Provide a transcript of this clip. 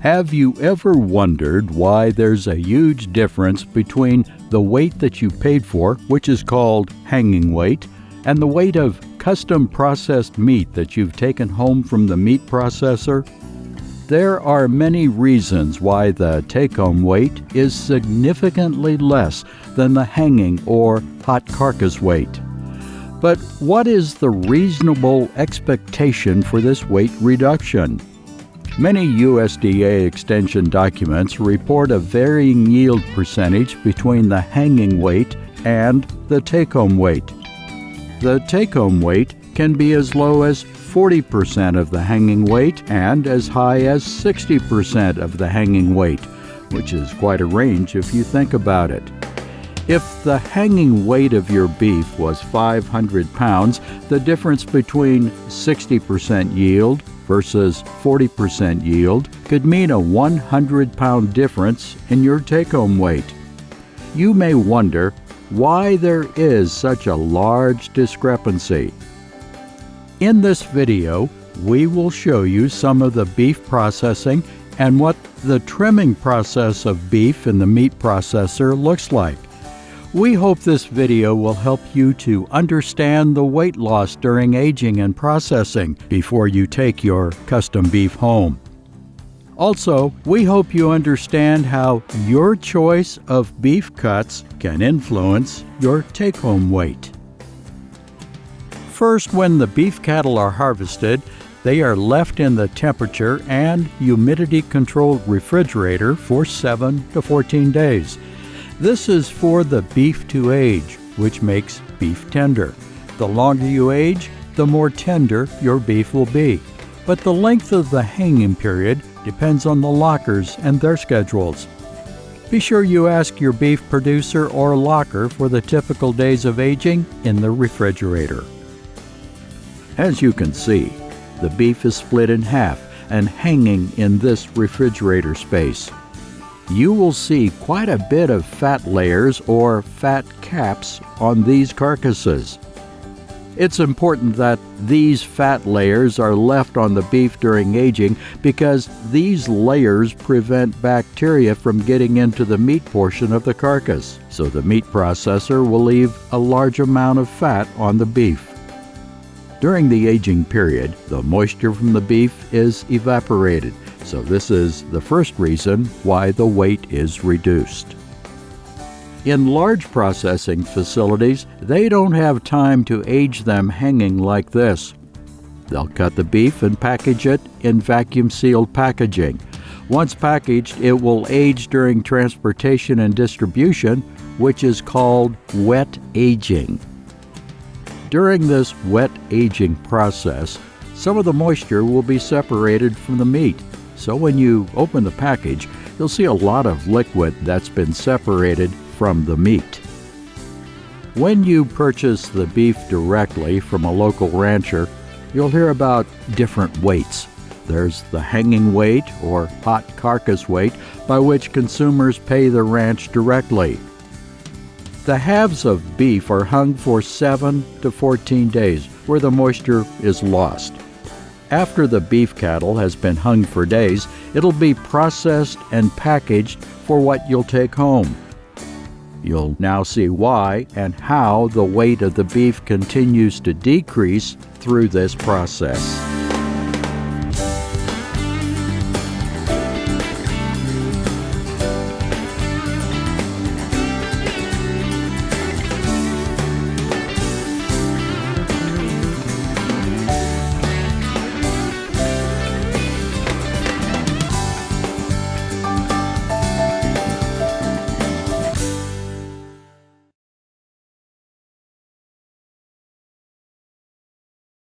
Have you ever wondered why there's a huge difference between the weight that you paid for, which is called hanging weight, and the weight of custom processed meat that you've taken home from the meat processor? There are many reasons why the take-home weight is significantly less than the hanging or hot carcass weight. But what is the reasonable expectation for this weight reduction? Many USDA extension documents report a varying yield percentage between the hanging weight and the take-home weight. The take-home weight can be as low as 40% of the hanging weight and as high as 60% of the hanging weight, which is quite a range if you think about it. If the hanging weight of your beef was 500 pounds, the difference between 60% yield versus 40% yield could mean a 100-pound difference in your take-home weight. You may wonder why there is such a large discrepancy. In this video, we will show you some of the beef processing and what the trimming process of beef in the meat processor looks like. We hope this video will help you to understand the weight loss during aging and processing before you take your custom beef home. Also, we hope you understand how your choice of beef cuts can influence your take-home weight. First, when the beef cattle are harvested, they are left in the temperature and humidity-controlled refrigerator for 7 to 14 days. This is for the beef to age, which makes beef tender. The longer you age, the more tender your beef will be. But the length of the hanging period depends on the lockers and their schedules. Be sure you ask your beef producer or locker for the typical days of aging in the refrigerator. As you can see, the beef is split in half and hanging in this refrigerator space. You will see quite a bit of fat layers or fat caps on these carcasses. It's important that these fat layers are left on the beef during aging because these layers prevent bacteria from getting into the meat portion of the carcass, so the meat processor will leave a large amount of fat on the beef. During the aging period, the moisture from the beef is evaporated, so this is the first reason why the weight is reduced. In large processing facilities, they don't have time to age them hanging like this. They'll cut the beef and package it in vacuum-sealed packaging. Once packaged, it will age during transportation and distribution, which is called wet aging. During this wet aging process, some of the moisture will be separated from the meat. So when you open the package, you'll see a lot of liquid that's been separated from the meat. When you purchase the beef directly from a local rancher, you'll hear about different weights. There's the hanging weight or hot carcass weight by which consumers pay the ranch directly. The halves of beef are hung for 7 to 14 days where the moisture is lost. After the beef cattle has been hung for days, it'll be processed and packaged for what you'll take home. You'll now see why and how the weight of the beef continues to decrease through this process.